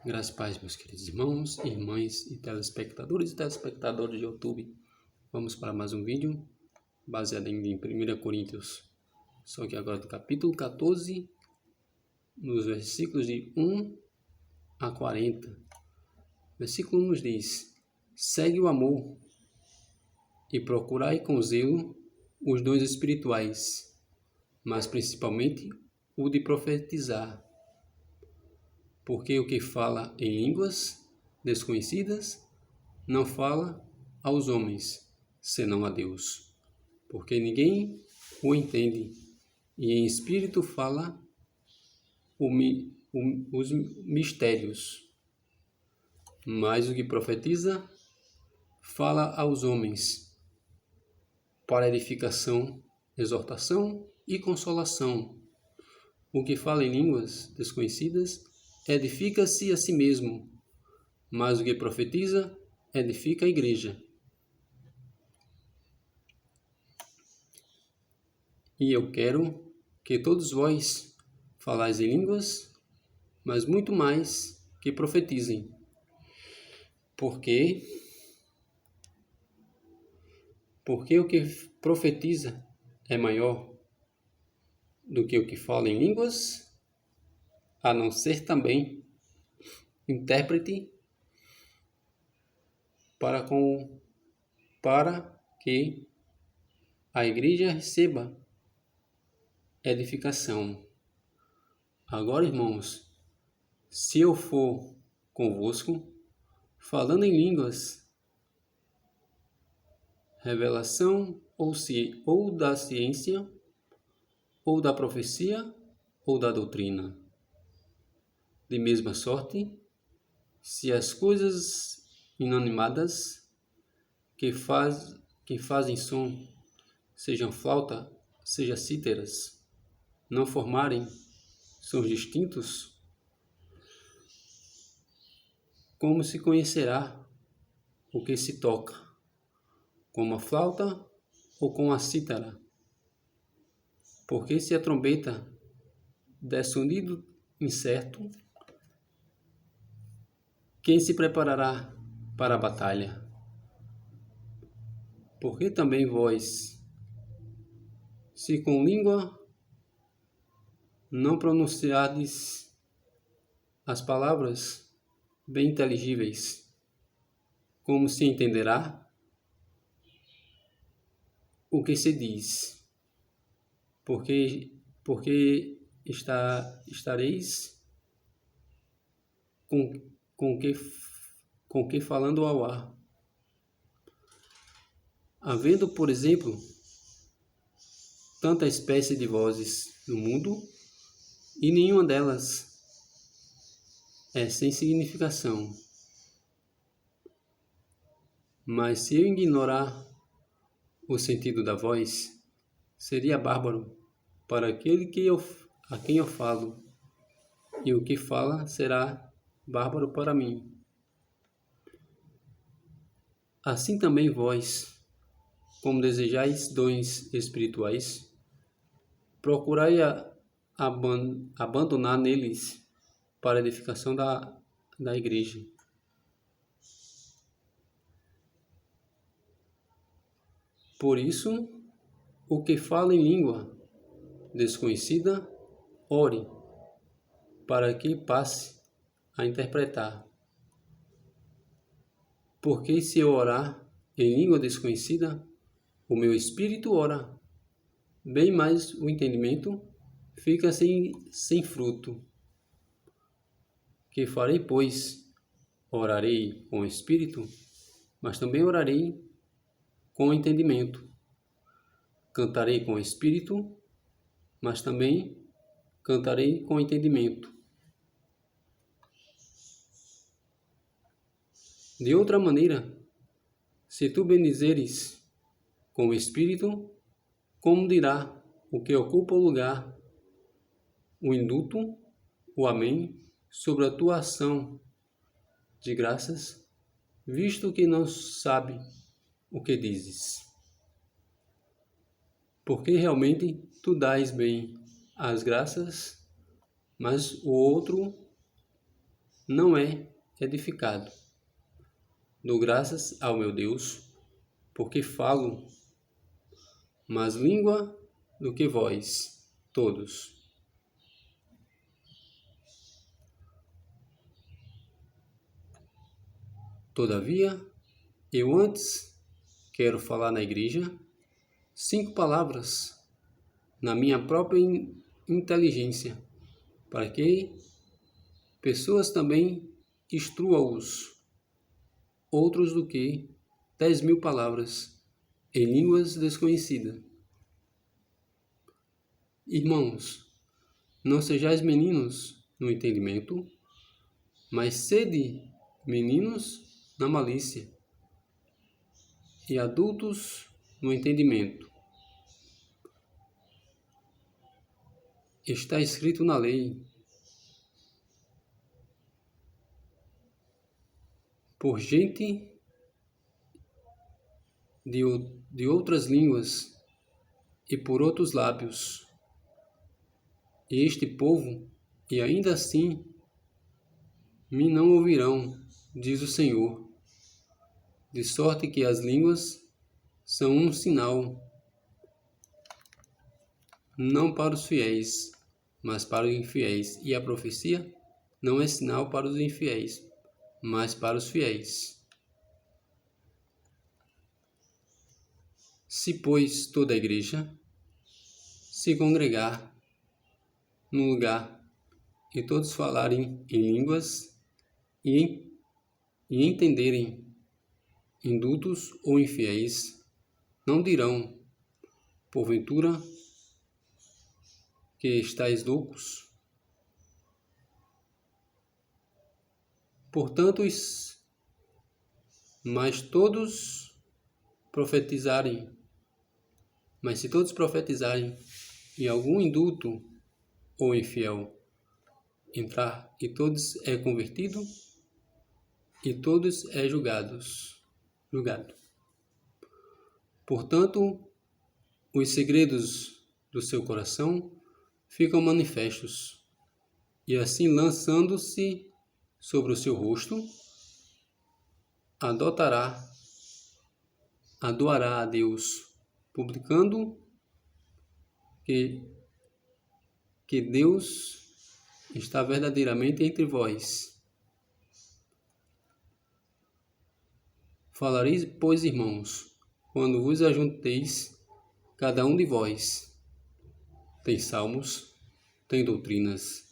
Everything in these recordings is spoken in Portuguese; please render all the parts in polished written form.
Graças e paz, meus queridos irmãos, irmãs e telespectadores de YouTube. Vamos para mais um vídeo baseado em 1 Coríntios, só que agora do capítulo 14, nos versículos de 1 a 40. Versículo 1 nos diz: segue o amor e procurai com zelo os dons espirituais, mas principalmente o de profetizar. Porque o que fala em línguas desconhecidas não fala aos homens, senão a Deus, porque ninguém o entende, e em espírito fala os mistérios. Mas o que profetiza fala aos homens, para edificação, exortação e consolação. O que fala em línguas desconhecidas edifica-se a si mesmo, mas o que profetiza edifica a igreja. E eu quero que todos vós falais em línguas, mas muito mais que profetizem. Porque o que profetiza é maior do que o que fala em línguas, a não ser também intérprete para que a igreja receba edificação. Agora, irmãos, se eu for convosco, falando em línguas, revelação ou da ciência, ou da profecia, ou da doutrina. De mesma sorte, se as coisas inanimadas que fazem som, sejam flauta, sejam cítaras, não formarem sons distintos, como se conhecerá o que se toca, com a flauta ou com a cítara? Porque se a trombeta der sonido incerto, quem se preparará para a batalha? Porque também vós, se com língua não pronunciardes as palavras bem inteligíveis, como se entenderá o que se diz? Porque estareis com que falando ao ar. Havendo, por exemplo, tanta espécie de vozes no mundo, e nenhuma delas é sem significação. Mas se eu ignorar o sentido da voz, seria bárbaro para aquele a quem eu falo, e o que fala será bárbaro para mim. Assim também vós, como desejais dons espirituais, procurai abandonar neles para a edificação da igreja. Por isso, o que fala em língua desconhecida, ore, para que passe a interpretar. Porque se eu orar em língua desconhecida, o meu espírito ora, bem mais o entendimento fica sem fruto. Que farei, pois? Orarei com o espírito, mas também orarei com o entendimento. Cantarei com o espírito, mas também cantarei com entendimento. De outra maneira, se tu bendizeres com o espírito, como dirá o que ocupa o lugar, o induto, o amém, sobre a tua ação de graças, visto que não sabe o que dizes? Porque realmente tu dás bem as graças, mas o outro não é edificado. Dou graças ao meu Deus, porque falo mais língua do que vós, todos. Todavia, eu antes quero falar na igreja 5 palavras na minha própria inteligência, para que pessoas também instruam-os, outros do que 10.000 palavras em línguas desconhecidas. Irmãos, não sejais meninos no entendimento, mas sede meninos na malícia, e adultos no entendimento. Está escrito na lei: por gente de outras línguas e por outros lábios. E este povo, e ainda assim, me não ouvirão, diz o Senhor. De sorte que as línguas são um sinal, não para os fiéis, mas para os infiéis. E a profecia não é sinal para os infiéis, mas para os fiéis. Se, pois, toda a igreja se congregar num lugar e todos falarem em línguas e entenderem, indultos ou infiéis, não dirão, porventura, que estáis loucos? Portanto, mas se todos profetizarem e algum indulto ou infiel entrar, e todos é convertido, e todos é julgado. Portanto, os segredos do seu coração ficam manifestos, e assim lançando-se sobre o seu rosto, adorará a Deus, publicando que Deus está verdadeiramente entre vós. Falareis, pois, irmãos, quando vos ajunteis, cada um de vós. Tem salmos, tem doutrinas,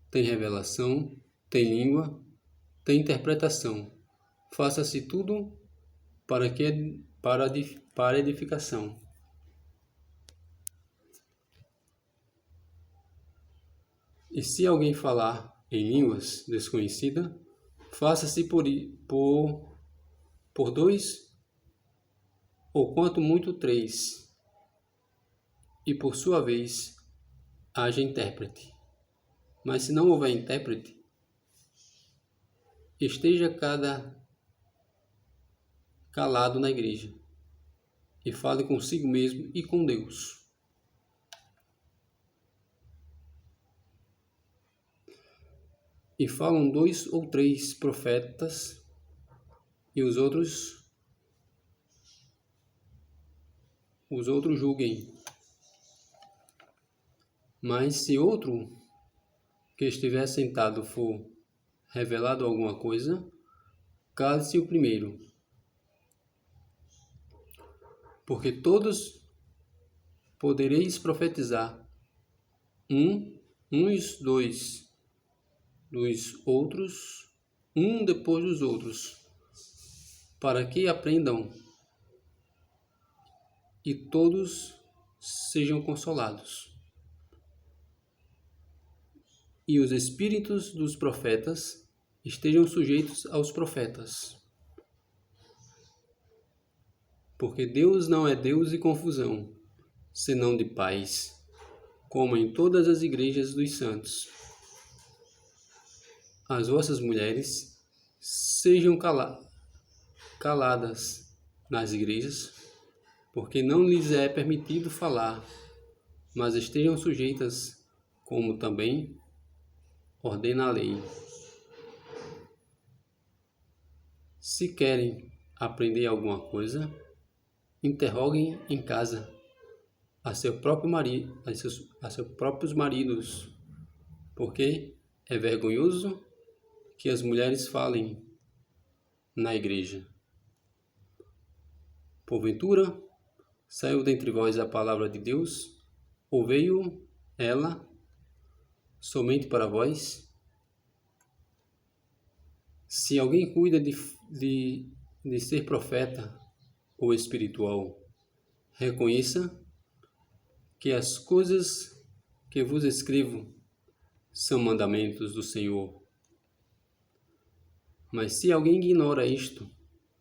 tem revelação, tem língua, tem interpretação. Faça-se tudo para edificação. E se alguém falar em línguas desconhecidas, faça-se por 2, ou quanto muito 3, e por sua vez haja intérprete. Mas se não houver intérprete, esteja calado na igreja e fale consigo mesmo e com Deus. E falam 2 ou 3 profetas, e os outros julguem. Mas se outro que estiver sentado for revelado alguma coisa, cale-se o primeiro. Porque todos podereis profetizar, uns dos outros, um depois dos outros, para que aprendam e todos sejam consolados. E os espíritos dos profetas estejam sujeitos aos profetas. Porque Deus não é Deus de confusão, senão de paz, como em todas as igrejas dos santos. As vossas mulheres sejam caladas nas igrejas, porque não lhes é permitido falar, mas estejam sujeitas, como também ordena a lei. Se querem aprender alguma coisa, interroguem em casa a seu próprio marido, a seus próprios maridos, porque é vergonhoso que as mulheres falem na igreja. Porventura, saiu dentre vós a palavra de Deus, ou veio ela somente para vós? Se alguém cuida de ser profeta ou espiritual, reconheça que as coisas que vos escrevo são mandamentos do Senhor. Mas se alguém ignora isto,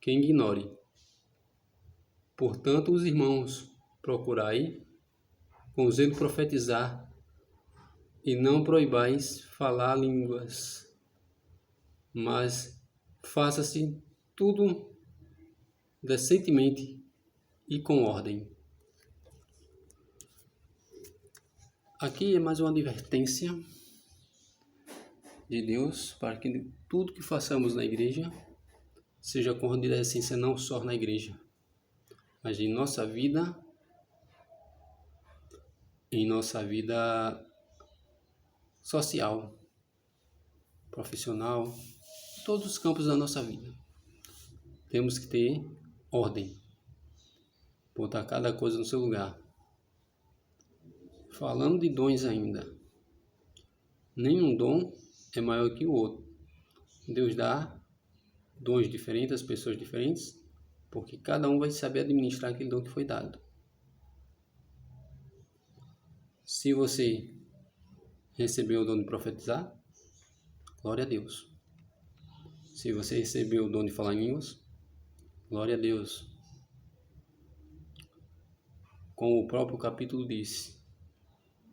que ignore. Portanto, os irmãos, procurai com zelo profetizar, e não proibais falar línguas, mas faça-se tudo decentemente e com ordem. Aqui é mais uma advertência de Deus para que tudo que façamos na igreja seja com ordem da essência, não só na igreja, mas em nossa vida social, profissional, todos os campos da nossa vida. Temos que ter ordem, botar cada coisa no seu lugar. Falando de dons ainda, nenhum dom é maior que o outro. Deus dá dons diferentes às pessoas diferentes, porque cada um vai saber administrar aquele dom que foi dado. Se você recebeu o dom de profetizar, glória a Deus. Se você recebeu o dom de falar em línguas, glória a Deus. Como o próprio capítulo disse,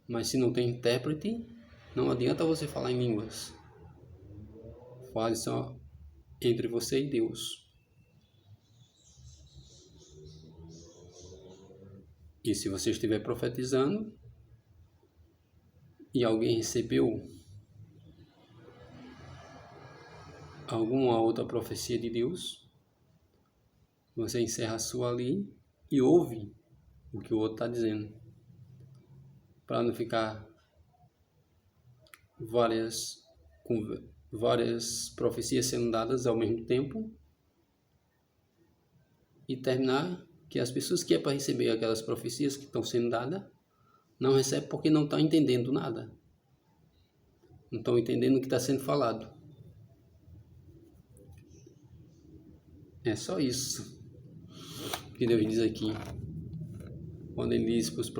mas se não tem intérprete, não adianta você falar em línguas. Fale só entre você e Deus. E se você estiver profetizando e alguém recebeu alguma outra profecia de Deus, você encerra a sua ali e ouve o que o outro está dizendo, para não ficar várias profecias sendo dadas ao mesmo tempo e terminar que as pessoas que é para receber aquelas profecias que estão sendo dadas não recebem porque não estão entendendo nada, não estão entendendo o que está sendo falado. É só isso que Deus diz aqui, quando ele diz para os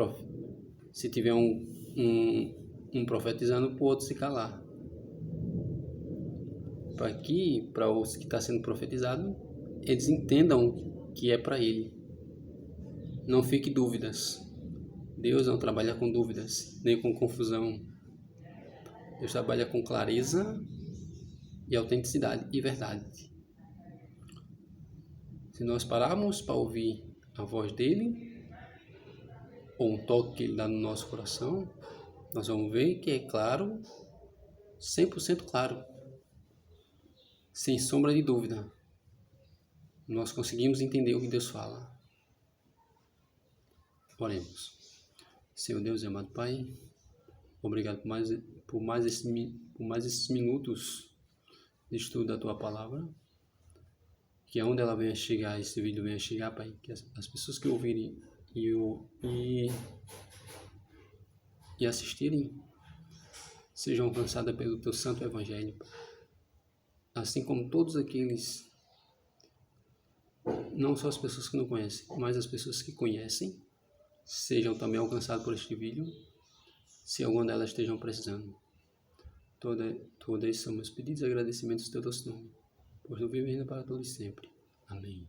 se tiver um profetizando, para o outro se calar. Para os que está sendo profetizado, eles entendam que é para ele. Não fique dúvidas. Deus não trabalha com dúvidas, nem com confusão. Deus trabalha com clareza e autenticidade e verdade. Se nós pararmos para ouvir a voz dele, ou um toque que ele dá no nosso coração, nós vamos ver que é claro, 100% claro, sem sombra de dúvida. Nós conseguimos entender o que Deus fala. Oremos. Senhor Deus e amado Pai, obrigado por mais esses minutos de estudo da Tua Palavra. Que aonde ela venha chegar, esse vídeo venha chegar, Pai, que as pessoas que ouvirem e assistirem sejam alcançadas pelo Teu Santo Evangelho, Pai. Assim como todos aqueles, não só as pessoas que não conhecem, mas as pessoas que conhecem, sejam também alcançadas por este vídeo, se alguma delas estejam precisando. Todas são meus pedidos e agradecimentos ao Teu doce nome, pois não vivo ainda para todos sempre. Amém.